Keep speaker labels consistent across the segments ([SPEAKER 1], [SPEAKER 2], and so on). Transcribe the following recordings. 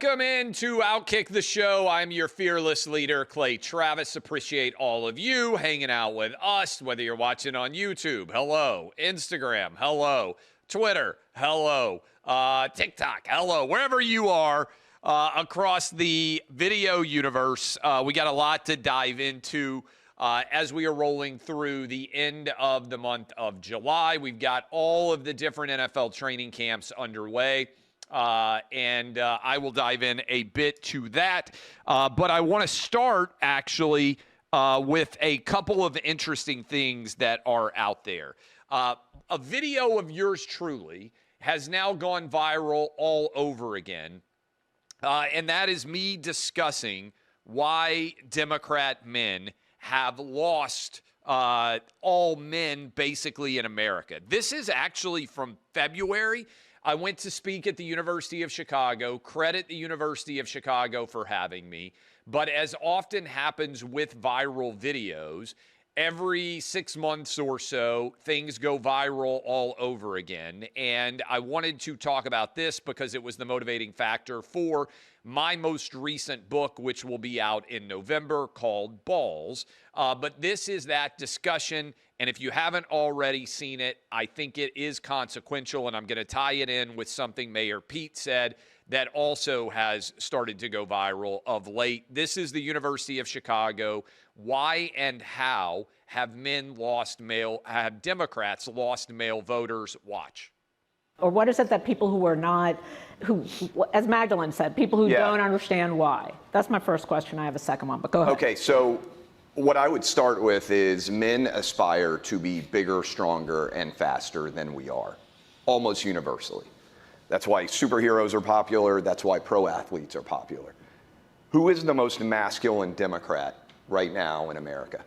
[SPEAKER 1] Welcome into OutKick the show. I'm your fearless leader, Clay Travis. Appreciate all of you hanging out with us, whether you're watching on YouTube, hello, Instagram, hello, Twitter, hello, TikTok, hello, wherever you are across the video universe. We got a lot to dive into as we are rolling through the end of the month of July. We've got all of the different NFL training camps underway. And I will dive in a bit to that. But I want to start, actually, with a couple of interesting things that are out there. A video of yours truly has now gone viral all over again. And that is me discussing why Democrat men have lost all men, basically, in America. This is actually from February. I went to speak at the University of Chicago. Credit the University of Chicago for having me. But as often happens with viral videos, every 6 months or so, things go viral all over again. And I wanted to talk about this because it was the motivating factor for my most recent book, which will be out in November, called Balls. But this is that discussion. And if you haven't already seen it, I think it is consequential. And I'm going to tie it in with something Mayor Pete said that also has started to go viral of late. This is the University of Chicago. Why and how have Democrats lost male voters? Watch.
[SPEAKER 2] Or what is it that people who are not, who, as Magdalene said, people who don't understand why? That's my first question. I have a second one, but go ahead.
[SPEAKER 3] Okay, so what I would start with is men aspire to be bigger, stronger, and faster than we are, almost universally. That's why superheroes are popular. That's why pro athletes are popular. Who is the most masculine Democrat right now in America?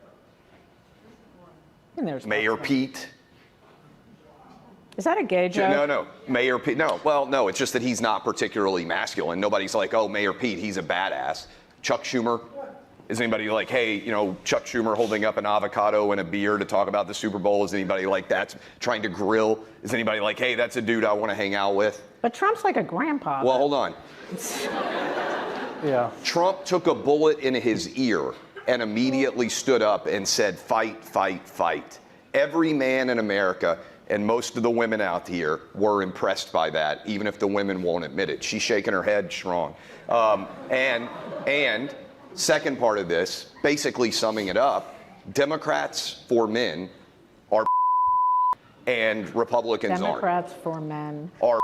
[SPEAKER 2] And there's
[SPEAKER 3] Mayor Pete.
[SPEAKER 2] Is that a gay joke?
[SPEAKER 3] No. Mayor Pete. No. Well, no, it's just that he's not particularly masculine. Nobody's like, oh, Mayor Pete, he's a badass. Chuck Schumer. Is anybody like, hey, Chuck Schumer holding up an avocado and a beer to talk about the Super Bowl? Is anybody like that trying to grill? Is anybody like, hey, that's a dude I want to hang out with?
[SPEAKER 2] But Trump's like a grandpa.
[SPEAKER 3] Well, hold on.
[SPEAKER 4] Yeah.
[SPEAKER 3] Trump took a bullet in his ear and immediately stood up and said, fight, fight, fight. Every man in America and most of the women out here were impressed by that, even if the women won't admit it. She's shaking her head strong. And second part of this, basically summing it up, Democrats for men are and Republicans aren't.
[SPEAKER 2] Democrats for men
[SPEAKER 3] are.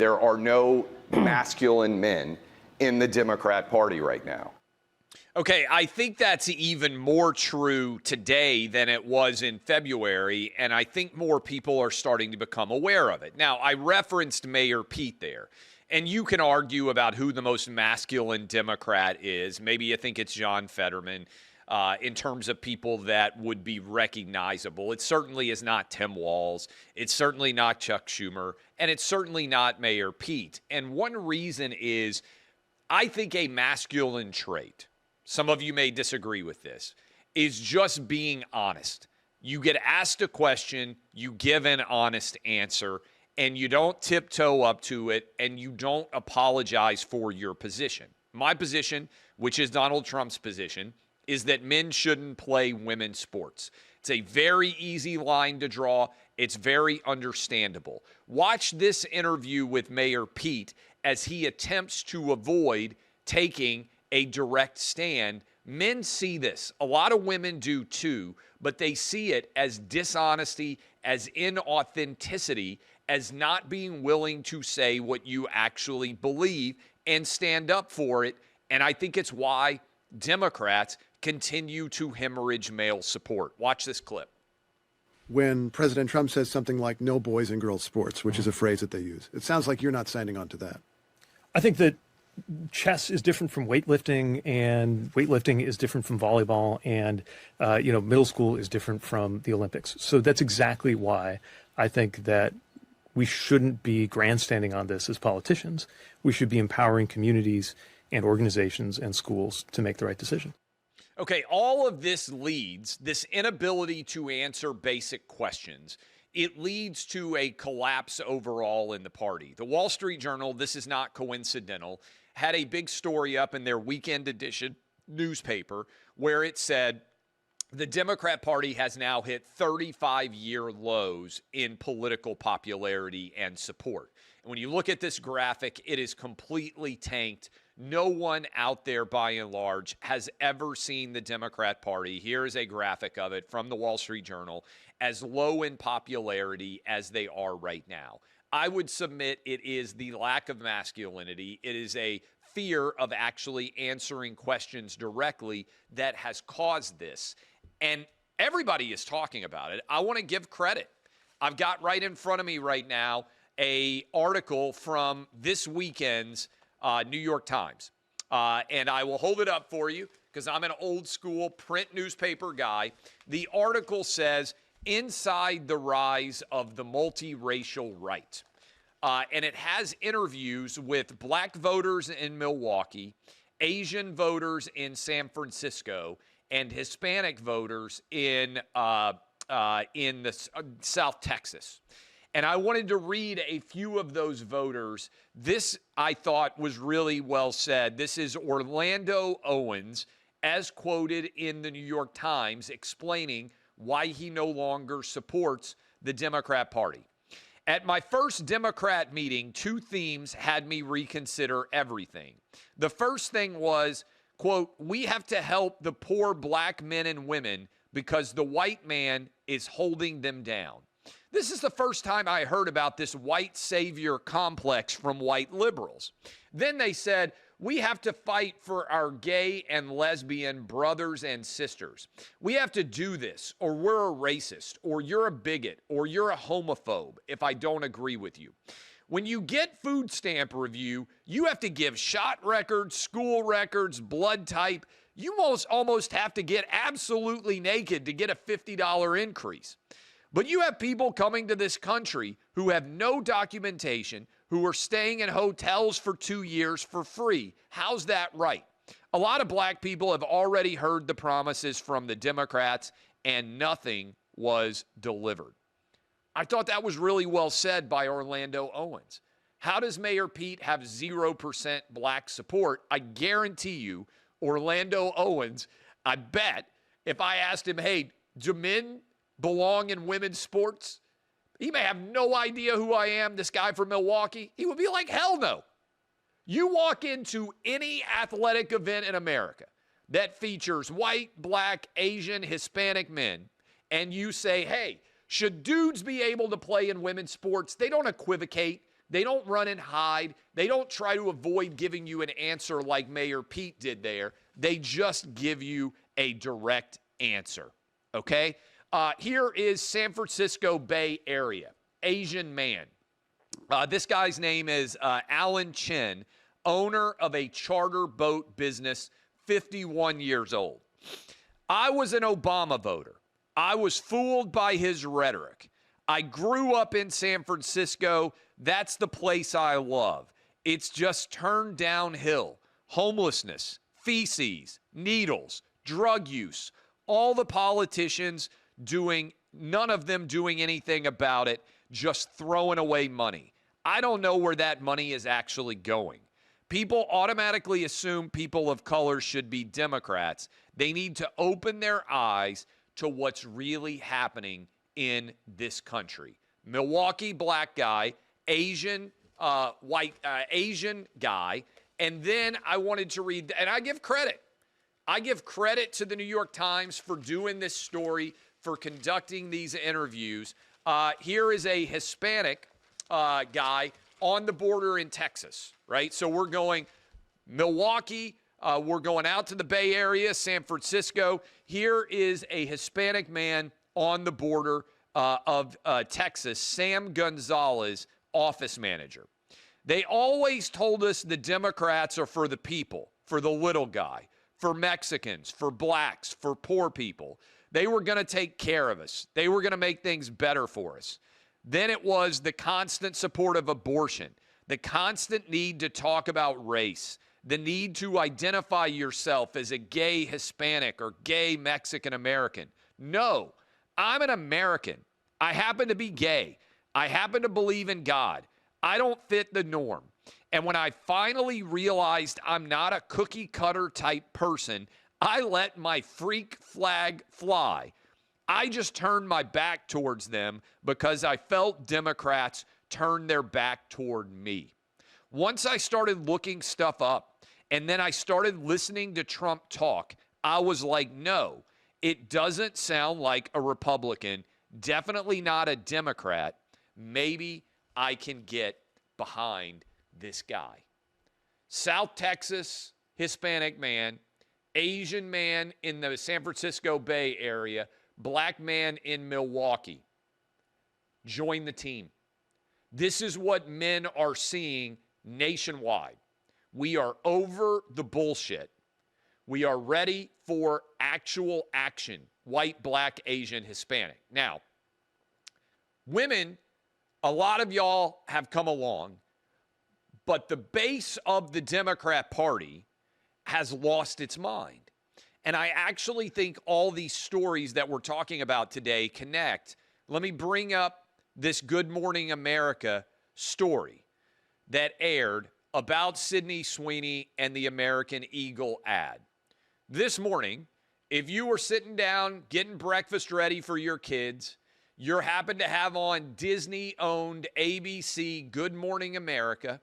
[SPEAKER 3] There are no masculine men in the Democrat Party right now.
[SPEAKER 1] Okay, I think that's even more true today than it was in February, and I think more people are starting to become aware of it. Now, I referenced Mayor Pete there, and you can argue about who the most masculine Democrat is. Maybe you think it's John Fetterman in terms of people that would be recognizable. It certainly is not Tim Walz. It's certainly not Chuck Schumer, and it's certainly not Mayor Pete. And one reason is I think a masculine trait, some of you may disagree with this, is just being honest. You get asked a question, you give an honest answer, and you don't tiptoe up to it, and you don't apologize for your position. My position, which is Donald Trump's position, is that men shouldn't play women's sports. It's a very easy line to draw. It's very understandable. Watch this interview with Mayor Pete as he attempts to avoid taking a direct stand. Men see this. A lot of women do too, but they see it as dishonesty, as inauthenticity, as not being willing to say what you actually believe and stand up for it. And I think it's why Democrats continue to hemorrhage male support. Watch this clip.
[SPEAKER 4] When President Trump says something like no boys and girls sports, which is a phrase that they use, it sounds like you're not signing on to that.
[SPEAKER 5] I think that chess is different from weightlifting, and weightlifting is different from volleyball, and middle school is different from the Olympics. So that's exactly why I think that we shouldn't be grandstanding on this as politicians. We should be empowering communities and organizations and schools to make the right decision.
[SPEAKER 1] Okay, all of this leads, this inability to answer basic questions, it leads to a collapse overall in the party. The Wall Street Journal, this is not coincidental, had a big story up in their weekend edition newspaper where it said the Democrat Party has now hit 35-year lows in political popularity and support. And when you look at this graphic, it is completely tanked. No one out there, by and large, has ever seen the Democrat Party, here is a graphic of it from the Wall Street Journal, as low in popularity as they are right now. I would submit it is the lack of masculinity. It is a fear of actually answering questions directly that has caused this. And everybody is talking about it. I want to give credit. I've got right in front of me right now an article from this weekend's New York Times. And I will hold it up for you because I'm an old school print newspaper guy. The article says, "Inside the Rise of the Multiracial Right." And it has interviews with black voters in Milwaukee, Asian voters in San Francisco, and Hispanic voters in South Texas. And I wanted to read a few of those voters. This, I thought, was really well said. This is Orlando Owens, as quoted in the New York Times, explaining why he no longer supports the Democrat Party. "At my first Democrat meeting, two themes had me reconsider everything. The first thing was, quote, we have to help the poor black men and women because the white man is holding them down. This is the first time I heard about this white savior complex from white liberals. Then they said, we have to fight for our gay and lesbian brothers and sisters. We have to do this, or we're a racist, or you're a bigot, or you're a homophobe if I don't agree with you. When you get food stamp review, you have to give shot records, school records, blood type. You almost have to get absolutely naked to get a $50 increase. But you have people coming to this country who have no documentation, who are staying in hotels for 2 years for free. How's that right? A lot of black people have already heard the promises from the Democrats, and nothing was delivered." I thought that was really well said by Orlando Owens. How does Mayor Pete have 0% black support? I guarantee you, Orlando Owens, I bet if I asked him, hey, do men belong in women's sports? He may have no idea who I am, this guy from Milwaukee. He would be like, hell no. You walk into any athletic event in America that features white, black, Asian, Hispanic men, and you say, hey, should dudes be able to play in women's sports? They don't equivocate. They don't run and hide. They don't try to avoid giving you an answer like Mayor Pete did there. They just give you a direct answer, okay? Here is San Francisco Bay Area, Asian man. This guy's name is Alan Chen, owner of a charter boat business, 51 years old. I was an Obama voter. I was fooled by his rhetoric. I grew up in San Francisco. That's the place I love. It's just turned downhill. Homelessness, feces, needles, drug use, all the politicians none of them doing anything about it, just throwing away money. I don't know where that money is actually going. People automatically assume people of color should be Democrats. They need to open their eyes to what's really happening in this country. Milwaukee black guy, Asian Asian guy, and then I wanted to read, and I give credit. I give credit to the New York Times for doing this story, for conducting these interviews. Here is a Hispanic guy on the border in Texas, right? So we're going Milwaukee, we're going out to the Bay Area, San Francisco. Here is a Hispanic man on the border of Texas, Sam Gonzalez, office manager. They always told us the Democrats are for the people, for the little guy, for Mexicans, for blacks, for poor people. They were going to take care of us. They were going to make things better for us. Then it was the constant support of abortion, the constant need to talk about race, the need to identify yourself as a gay Hispanic or gay Mexican American. No, I'm an American. I happen to be gay. I happen to believe in God. I don't fit the norm. And when I finally realized I'm not a cookie cutter type person, I let my freak flag fly. I just turned my back towards them because I felt Democrats turn their back toward me. Once I started looking stuff up and then I started listening to Trump talk, I was like, no, it doesn't sound like a Republican, definitely not a Democrat. Maybe I can get behind this guy. South Texas, Hispanic man, Asian man in the San Francisco Bay Area, black man in Milwaukee. Join the team. This is what men are seeing nationwide. We are over the bullshit. We are ready for actual action. White, black, Asian, Hispanic. Now, women, a lot of y'all have come along, but the base of the Democrat Party has lost its mind. And I actually think all these stories that we're talking about today connect. Let me bring up this Good Morning America story that aired about Sydney Sweeney and the American Eagle ad. This morning, if you were sitting down getting breakfast ready for your kids, you happen to have on Disney-owned ABC Good Morning America,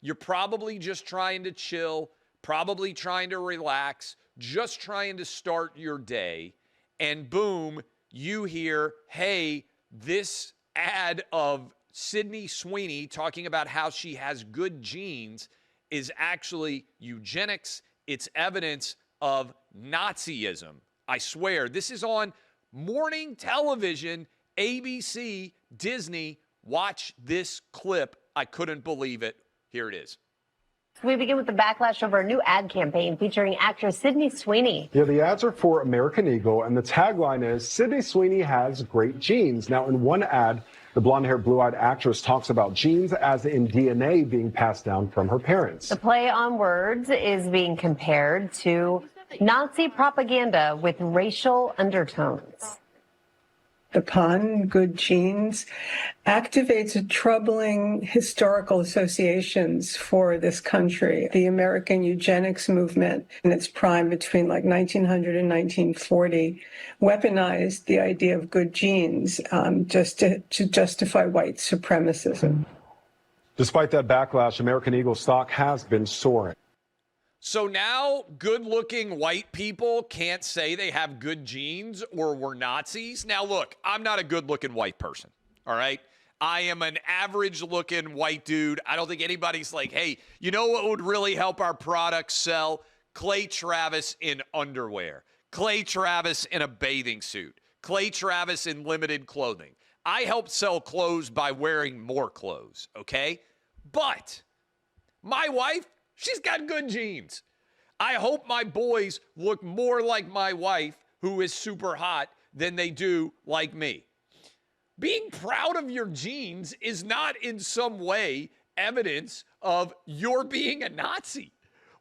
[SPEAKER 1] you're probably just trying to chill, probably trying to relax, just trying to start your day, and boom, you hear, hey, this ad of Sydney Sweeney talking about how she has good genes is actually eugenics. It's evidence of Nazism. I swear, this is on morning television, ABC, Disney. Watch this clip. I couldn't believe it. Here it is.
[SPEAKER 6] We begin with the backlash over a new ad campaign featuring actress Sydney Sweeney.
[SPEAKER 7] Yeah, the ads are for American Eagle, and the tagline is, Sydney Sweeney has great genes. Now, in one ad, the blonde-haired, blue-eyed actress talks about genes as in DNA being passed down from her parents.
[SPEAKER 6] The play on words is being compared to Nazi propaganda with racial undertones.
[SPEAKER 8] The pun, good genes, activates troubling historical associations for this country. The American eugenics movement in its prime between like 1900 and 1940 weaponized the idea of good genes just to justify white supremacism.
[SPEAKER 7] Despite that backlash, American Eagle stock has been soaring.
[SPEAKER 1] So now good-looking white people can't say they have good genes or were Nazis? Now, look, I'm not a good-looking white person, all right? I am an average-looking white dude. I don't think anybody's like, hey, you know what would really help our products sell? Clay Travis in underwear. Clay Travis in a bathing suit. Clay Travis in limited clothing. I help sell clothes by wearing more clothes, okay? But my wife, she's got good genes. I hope my boys look more like my wife, who is super hot, than they do like me. Being proud of your genes is not in some way evidence of your being a Nazi.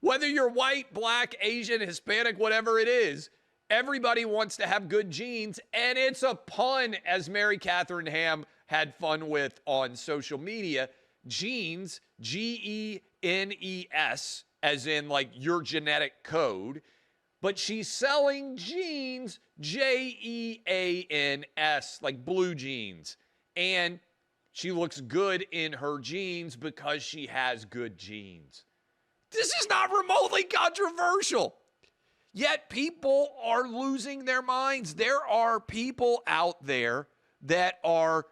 [SPEAKER 1] Whether you're white, black, Asian, Hispanic, whatever it is, everybody wants to have good genes, and it's a pun, as Mary Catherine Ham had fun with on social media. Genes, Genes, as in like your genetic code, but she's selling jeans, Jeans, like blue jeans. And she looks good in her jeans because she has good genes. This is not remotely controversial. Yet people are losing their minds. There are people out there that are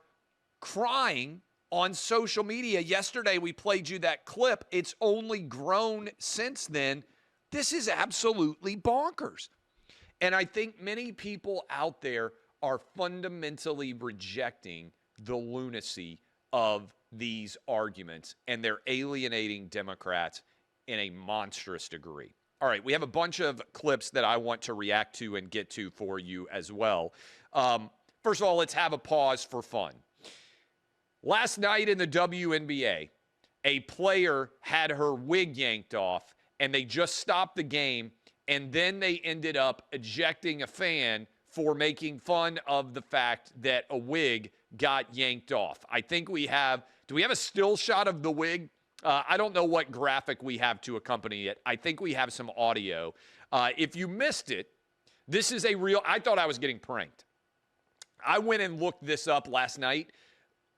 [SPEAKER 1] crying on social media. Yesterday, we played you that clip. It's only grown since then. This is absolutely bonkers. And I think many people out there are fundamentally rejecting the lunacy of these arguments, and they're alienating Democrats in a monstrous degree. All right, we have a bunch of clips that I want to react to and get to for you as well. First of all, let's have a pause for fun. Last night in the WNBA, a player had her wig yanked off, and they just stopped the game, and then they ended up ejecting a fan for making fun of the fact that a wig got yanked off. I think we have, do we have a still shot of the wig? I don't know what graphic we have to accompany it. I think we have some audio. If you missed it, this is a real, I thought I was getting pranked. I went and looked this up last night.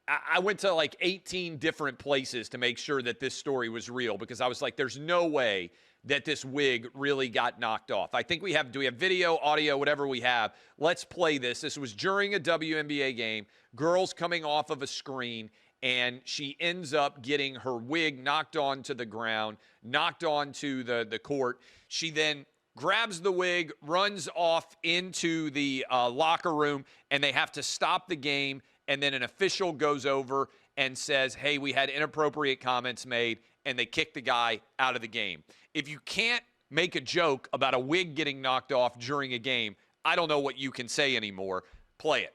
[SPEAKER 1] I went to like 18 different places to make sure that this story was real because I was like, there's no way that this wig really got knocked off. I think do we have video, audio, whatever we have? Let's play this. This was during a WNBA game. Girls coming off of a screen, and she ends up getting her wig knocked onto the ground, knocked onto the court. She then grabs the wig, runs off into the locker room, and they have to stop the game. And then an official goes over and says, hey, we had inappropriate comments made, and they kick the guy out of the game. If you can't make a joke about a wig getting knocked off during a game, I don't know what you can say anymore. Play it.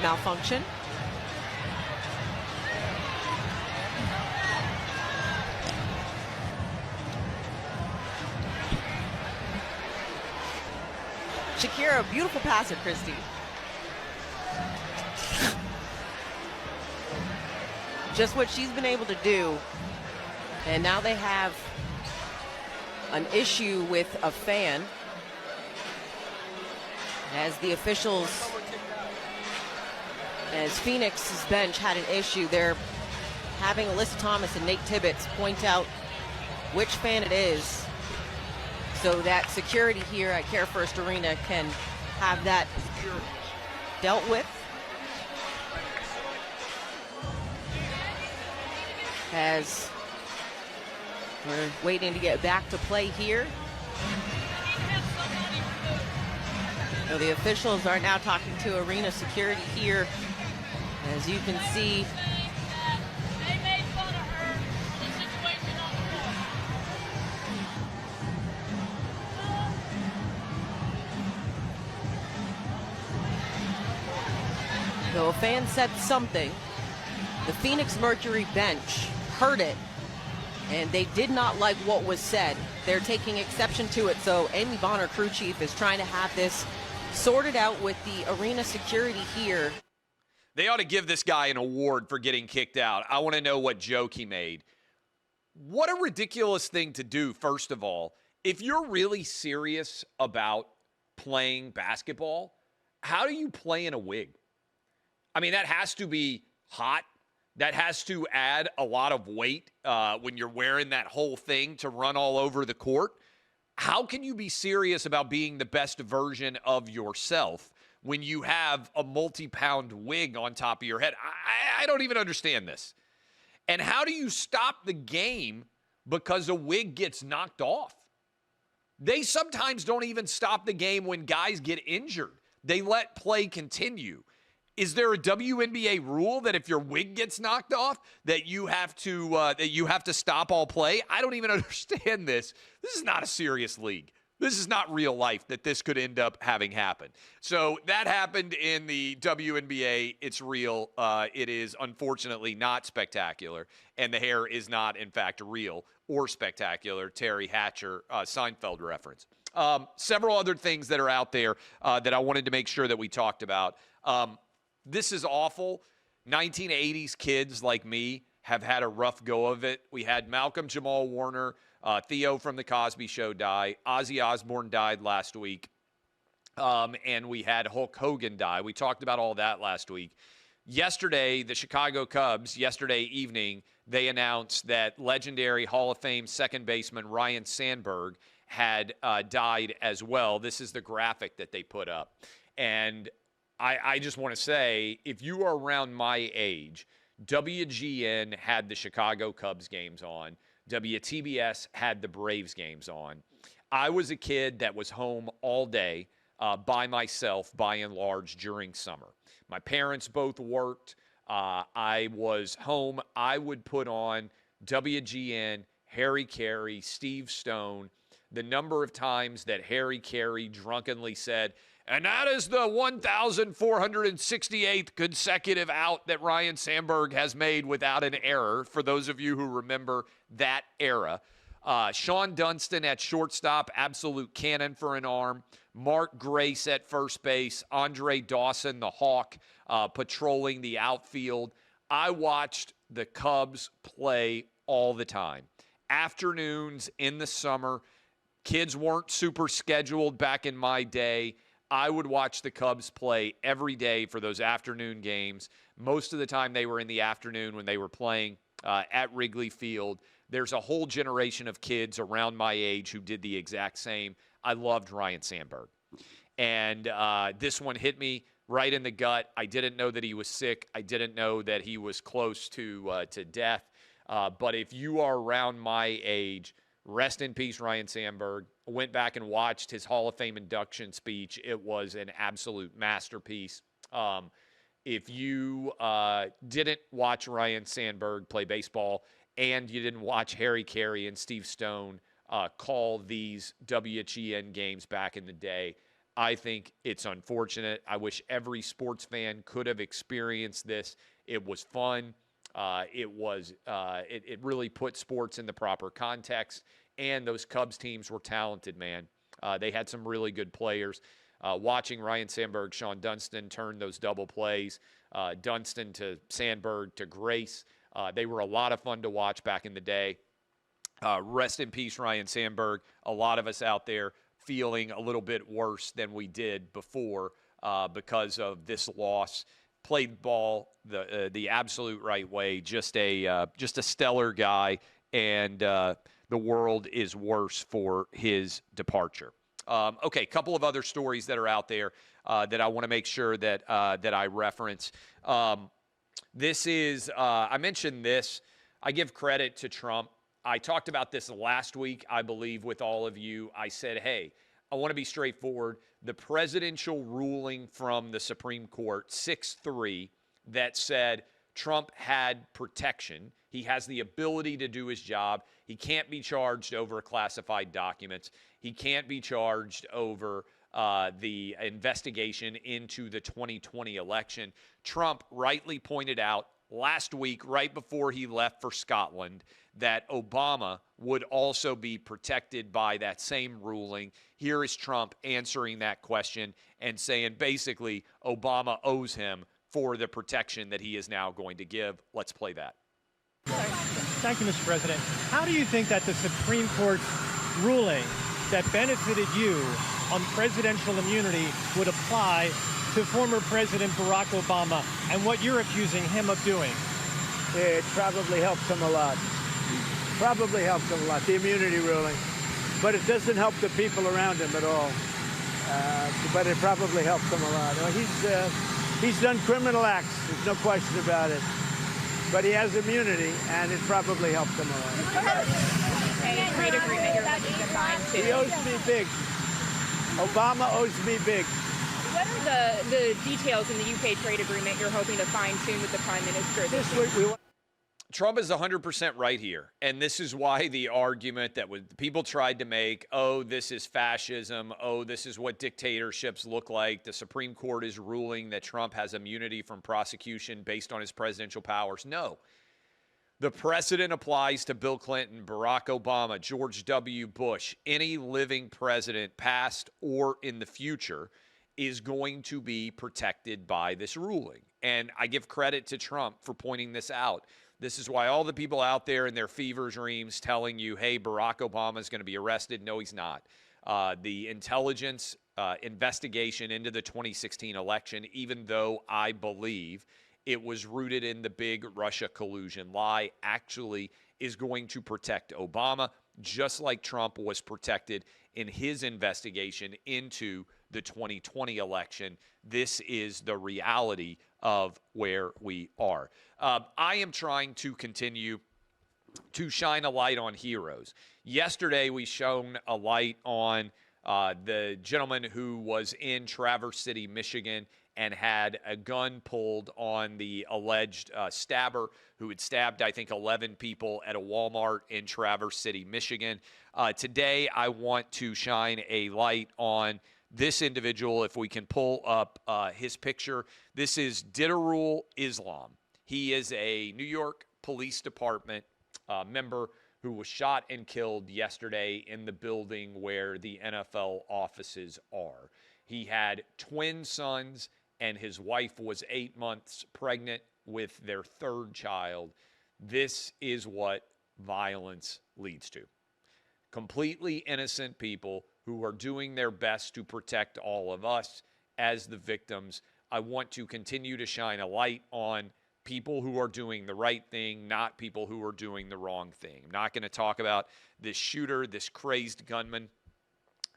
[SPEAKER 9] Malfunction. Shakira, beautiful passer, Christy. Just what she's been able to do. And now they have an issue with a fan. As the officials, as Phoenix's bench had an issue, they're having Alyssa Thomas and Nate Tibbetts point out which fan it is so that security here at Care First Arena can have that dealt with. As we're waiting to get back to play here. So the officials are now talking to arena security here. As you can see, so a fan said something. The Phoenix Mercury bench heard it, and they did not like what was said. They're taking exception to it, so Amy Bonner, crew chief, is trying to have this sorted out with the arena security here.
[SPEAKER 1] They ought to give this guy an award for getting kicked out. I want to know what joke he made. What a ridiculous thing to do, first of all. If you're really serious about playing basketball, how do you play in a wig? I mean, that has to be hot. That has to add a lot of weight when you're wearing that whole thing to run all over the court. How can you be serious about being the best version of yourself when you have a multi-pound wig on top of your head? I don't even understand this. And how do you stop the game because a wig gets knocked off? They sometimes don't even stop the game when guys get injured. They let play continue. Is there a WNBA rule that if your wig gets knocked off, that you have to stop all play? I don't even understand this. This is not a serious league. This is not real life that this could end up having happen. So that happened in the WNBA. It's real. It is unfortunately not spectacular, and the hair is not, in fact, real or spectacular. Terry Hatcher, Seinfeld reference. Several other things that are out there that I wanted to make sure that we talked about. This is awful. 1980s kids like me have had a rough go of it. We had Malcolm Jamal Warner, Theo from The Cosby Show die. Ozzy Osbourne died last week. And we had Hulk Hogan die. We talked about all that last week. Yesterday, the Chicago Cubs, yesterday evening, they announced that legendary Hall of Fame second baseman Ryne Sandberg had died as well. This is the graphic that they put up. And I just want to say, if you are around my age, WGN had the Chicago Cubs games on. WTBS had the Braves games on. I was a kid that was home all day by myself, by and large, during summer. My parents both worked. I was home. I would put on WGN, Harry Carey, Steve Stone. The number of times that Harry Carey drunkenly said, and that is the 1,468th consecutive out that Ryne Sandberg has made without an error, for those of you who remember that era. Sean Dunston at shortstop, absolute cannon for an arm. Mark Grace at first base. Andre Dawson, the Hawk, patrolling the outfield. I watched the Cubs play all the time. Afternoons in the summer, kids weren't super scheduled back in my day. I would watch the Cubs play every day for those afternoon games. Most of the time they were in the afternoon when they were playing at Wrigley Field. There's a whole generation of kids around my age who did the exact same. I loved Ryne Sandberg. And this one hit me right in the gut. I didn't know that he was sick. I didn't know that he was close to death. But if you are around my age, rest in peace, Ryne Sandberg. I went back and watched his Hall of Fame induction speech. It was an absolute masterpiece. If you didn't watch Ryne Sandberg play baseball and you didn't watch Harry Carey and Steve Stone call these WGN games back in the day, I think it's unfortunate. I wish every sports fan could have experienced this. It was fun. It really put sports in the proper context, and those Cubs teams were talented, man. They had some really good players. Watching Ryne Sandberg, Sean Dunston turn those double plays, Dunston to Sandberg to Grace, they were a lot of fun to watch back in the day. Rest in peace, Ryne Sandberg. A lot of us out there feeling a little bit worse than we did before because of this loss. Played ball the absolute right way. Just a stellar guy, and the world is worse for his departure. Okay, a couple of other stories that are out there that I want to make sure that I reference. This is I mentioned this. I give credit to Trump. I talked about this last week, I believe, with all of you. I said, hey, I want to be straightforward. The presidential ruling from the Supreme Court, 6-3, that said Trump had protection. He has the ability to do his job. He can't be charged over classified documents. He can't be charged over the investigation into the 2020 election. Trump rightly pointed out last week, right before he left for Scotland, that Obama would also be protected by that same ruling. Here is Trump answering that question and saying basically Obama owes him for the protection that he is now going to give. Let's play that.
[SPEAKER 10] Thank you, Mr. President. How do you think that the Supreme Court's ruling that benefited you on presidential immunity would apply to former President Barack Obama and what you're accusing him of doing?
[SPEAKER 11] It probably helps him a lot. Probably helps him a lot, the immunity ruling. But it doesn't help the people around him at all. But it probably helps him a lot. He's done criminal acts, there's no question about it. But he has immunity, and it probably helps him a lot.
[SPEAKER 12] Trade agreement you're looking to sign too.
[SPEAKER 11] He owes me big. Obama owes me big.
[SPEAKER 12] What are the details in the UK trade agreement you're hoping to find soon with the Prime Minister?
[SPEAKER 1] Trump is 100% right here. And this is why the argument that people tried to make, oh, this is fascism, oh, this is what dictatorships look like. The Supreme Court is ruling that Trump has immunity from prosecution based on his presidential powers. No. The precedent applies to Bill Clinton, Barack Obama, George W. Bush. Any living president, past or in the future, is going to be protected by this ruling. And I give credit to Trump for pointing this out. This is why all the people out there in their fever dreams telling you, hey, Barack Obama is going to be arrested. No, he's not. The intelligence investigation into the 2016 election, even though I believe it was rooted in the big Russia collusion lie, actually is going to protect Obama, just like Trump was protected in his investigation into the 2020 election. This is the reality of where we are. I am trying to continue to shine a light on heroes. Yesterday, we shone a light on the gentleman who was in Traverse City, Michigan, and had a gun pulled on the alleged stabber who had stabbed, I think, 11 people at a Walmart in Traverse City, Michigan. Today, I want to shine a light on this individual. If we can pull up his picture, this is Didarul Islam. He is a New York Police Department member who was shot and killed yesterday in the building where the NFL offices are. He had twin sons, and his wife was 8 months pregnant with their third child. This is what violence leads to. Completely innocent people who are doing their best to protect all of us as the victims. I want to continue to shine a light on people who are doing the right thing, not people who are doing the wrong thing. I'm not going to talk about this shooter, this crazed gunman.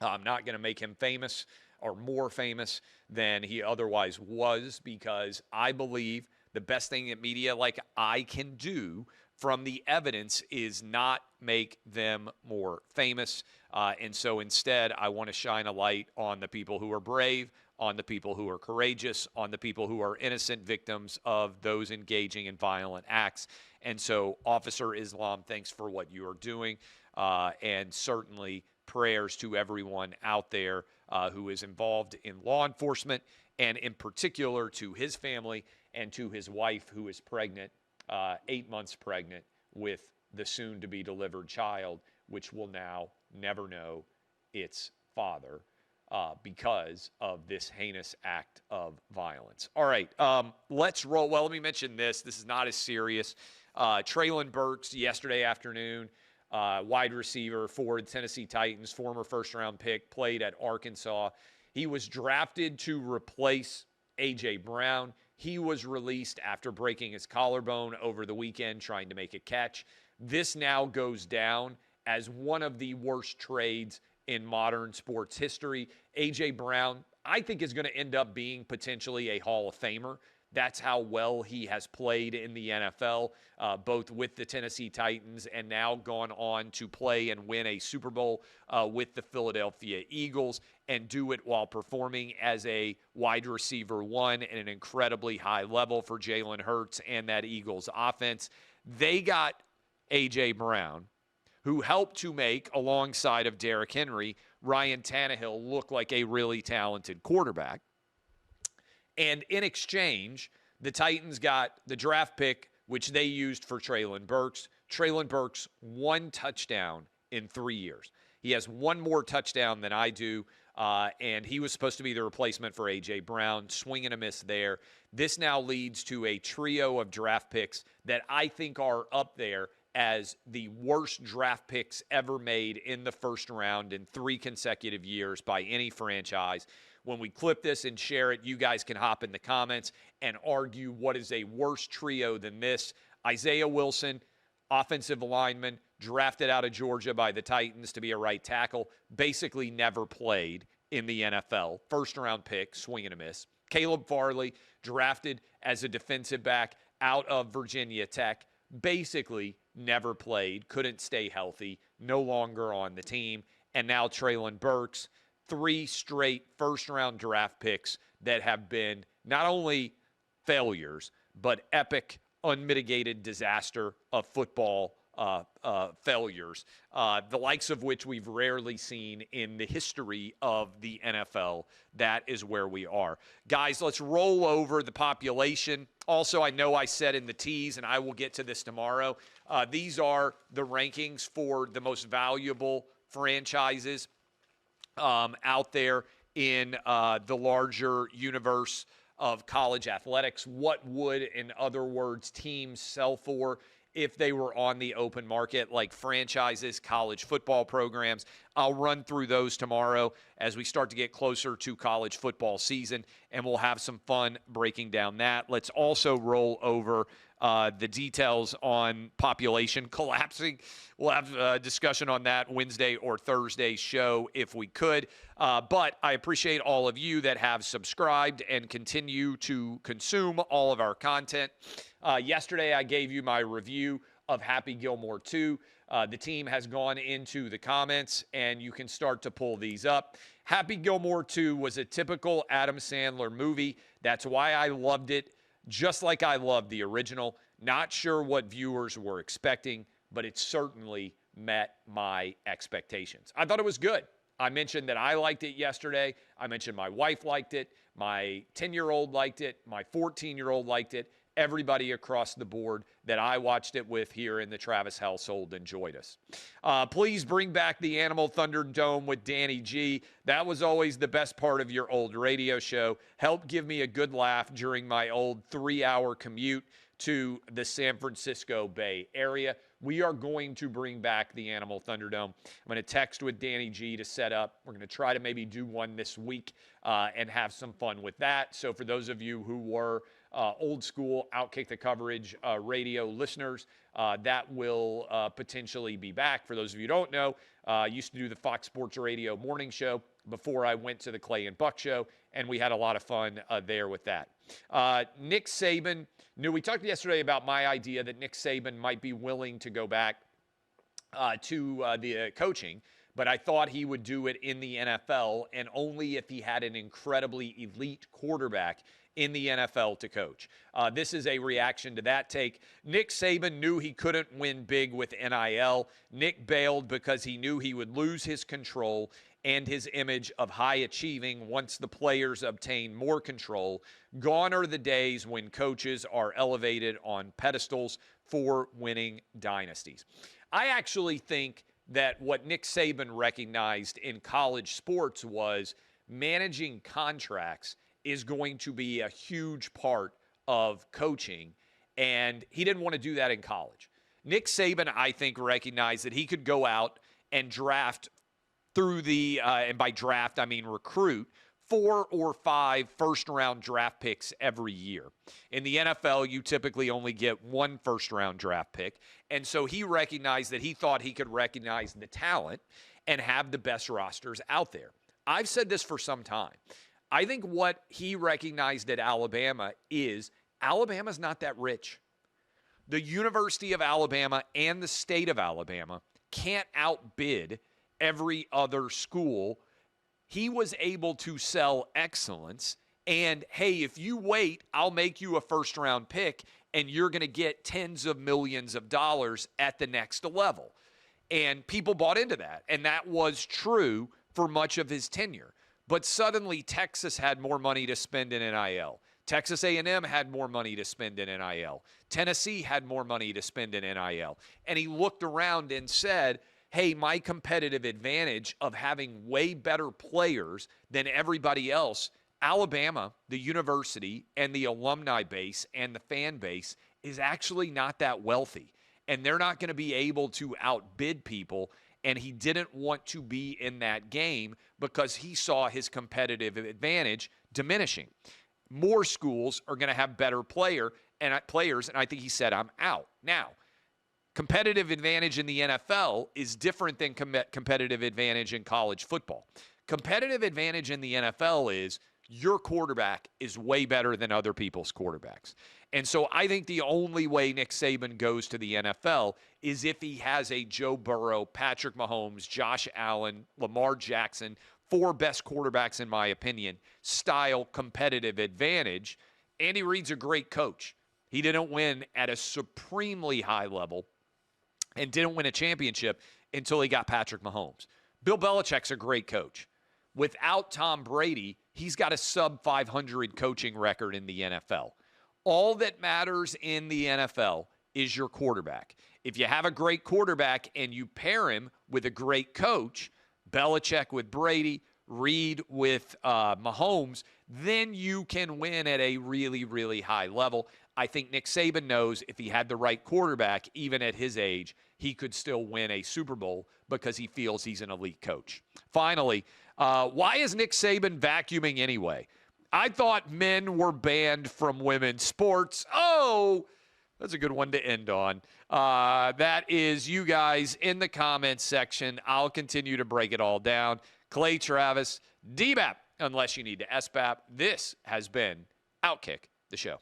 [SPEAKER 1] I'm not going to make him famous or more famous than he otherwise was, because I believe the best thing that media like I can do from the evidence is not make them more famous. And so instead, I want to shine a light on the people who are brave, on the people who are courageous, on the people who are innocent victims of those engaging in violent acts. And so, Officer Islam, thanks for what you are doing. And certainly prayers to everyone out there who is involved in law enforcement, and in particular to his family and to his wife, who is pregnant, 8 months pregnant, with the soon-to-be delivered child, which will now never know its father because of this heinous act of violence. All right, let's roll. Well, let me mention this. This is not as serious. Treylon Burks, yesterday afternoon, wide receiver for the Tennessee Titans, former first-round pick, played at Arkansas. He was drafted to replace A.J. Brown. He was released after breaking his collarbone over the weekend trying to make a catch. This now goes down as one of the worst trades in modern sports history. A.J. Brown, I think, is going to end up being potentially a Hall of Famer. That's how well he has played in the NFL, both with the Tennessee Titans and now gone on to play and win a Super Bowl with the Philadelphia Eagles, and do it while performing as a wide receiver one at an incredibly high level for Jalen Hurts and that Eagles offense. They got A.J. Brown, who helped to make, alongside of Derrick Henry, Ryan Tannehill look like a really talented quarterback. And in exchange, the Titans got the draft pick, which they used for Treylon Burks. Treylon Burks, 1 touchdown in 3 years. He has 1 more touchdown than I do, and he was supposed to be the replacement for A.J. Brown. Swing and a miss there. This now leads to a trio of draft picks that I think are up there as the worst draft picks ever made in the first round in 3 consecutive years by any franchise. When we clip this and share it, you guys can hop in the comments and argue what is a worse trio than this. Isaiah Wilson, offensive lineman, drafted out of Georgia by the Titans to be a right tackle, basically never played in the NFL. First-round pick, swing and a miss. Caleb Farley, drafted as a defensive back out of Virginia Tech, basically never played, couldn't stay healthy, no longer on the team. And now Treylon Burks, 3 straight first-round draft picks that have been not only failures, but epic, unmitigated disaster of football failures, the likes of which we've rarely seen in the history of the NFL. That is where we are. Guys, let's roll over the population. Also, I know I said in the tease, and I will get to this tomorrow, these are the rankings for the most valuable franchises out there in the larger universe of college athletics. What would, in other words, teams sell for if they were on the open market, like franchises, college football programs? I'll run through those tomorrow as we start to get closer to college football season, and we'll have some fun breaking down that. Let's also roll over the details on population collapsing. We'll have a discussion on that Wednesday or Thursday show if we could. But I appreciate all of you that have subscribed and continue to consume all of our content. Yesterday, I gave you my review of Happy Gilmore 2. The team has gone into the comments, and you can start to pull these up. Happy Gilmore 2 was a typical Adam Sandler movie. That's why I loved it, just like I loved the original. Not sure what viewers were expecting, but it certainly met my expectations. I thought it was good. I mentioned that I liked it yesterday. I mentioned my wife liked it. My 10-year-old liked it. My 14-year-old liked it. everybody across the board that I watched it with here in the Travis household enjoyed us. Please bring back the Animal Thunderdome with Danny G. That was always the best part of your old radio show. Helped give me a good laugh during my old 3-hour commute to the San Francisco Bay Area. We are going to bring back the Animal Thunderdome. I'm going to text with Danny G to set up. We're going to try to maybe do one this week and have some fun with that. So for those of you who were old school OutKick the Coverage radio listeners, that will potentially be back. For those of you who don't know, I used to do the Fox Sports Radio morning show before I went to the Clay and Buck show, and we had a lot of fun there with that. Nick Saban we talked yesterday about my idea that Nick Saban might be willing to go back to the coaching, but I thought he would do it in the NFL and only if he had an incredibly elite quarterback in the NFL to coach. This is a reaction to that take. Nick Saban knew he couldn't win big with NIL. Nick bailed because he knew he would lose his control and his image of high achieving once the players obtain more control. Gone are the days when coaches are elevated on pedestals for winning dynasties. I actually think that what Nick Saban recognized in college sports was managing contracts is going to be a huge part of coaching, and he didn't want to do that in college. Nick Saban, I think, recognized that he could go out and draft through the, and by draft I mean recruit, 4 or 5 first-round draft picks every year. In the NFL, you typically only get 1 first-round draft pick, and so he recognized that he thought he could recognize the talent and have the best rosters out there. I've said this for some time. I think what he recognized at Alabama is Alabama's not that rich. The University of Alabama and the state of Alabama can't outbid every other school. He was able to sell excellence. And, hey, if you wait, I'll make you a first-round pick, and you're going to get tens of millions of dollars at the next level. And people bought into that, and that was true for much of his tenure. But suddenly, Texas had more money to spend in NIL. Texas A&M had more money to spend in NIL. Tennessee had more money to spend in NIL. And he looked around and said, hey, my competitive advantage of having way better players than everybody else, Alabama, the university, and the alumni base and the fan base is actually not that wealthy. And they're not going to be able to outbid people. And he didn't want to be in that game because he saw his competitive advantage diminishing. More schools are going to have better players, and I think he said, I'm out. Now, competitive advantage in the NFL is different than competitive advantage in college football. Competitive advantage in the NFL is your quarterback is way better than other people's quarterbacks. And so I think the only way Nick Saban goes to the NFL is if he has a Joe Burrow, Patrick Mahomes, Josh Allen, Lamar Jackson, 4 best quarterbacks, in my opinion, style competitive advantage. Andy Reid's a great coach. He didn't win at a supremely high level and didn't win a championship until he got Patrick Mahomes. Bill Belichick's a great coach. Without Tom Brady, he's got a sub-500 coaching record in the NFL. All that matters in the NFL is your quarterback. If you have a great quarterback and you pair him with a great coach, Belichick with Brady, Reid with Mahomes, then you can win at a really, really high level. I think Nick Saban knows if he had the right quarterback, even at his age, he could still win a Super Bowl because he feels he's an elite coach. Finally, why is Nick Saban vacuuming anyway? I thought men were banned from women's sports. Oh, that's a good one to end on. That is you guys in the comments section. I'll continue to break it all down. Clay Travis, DBAP, unless you need to SBAP. This has been OutKick, the show.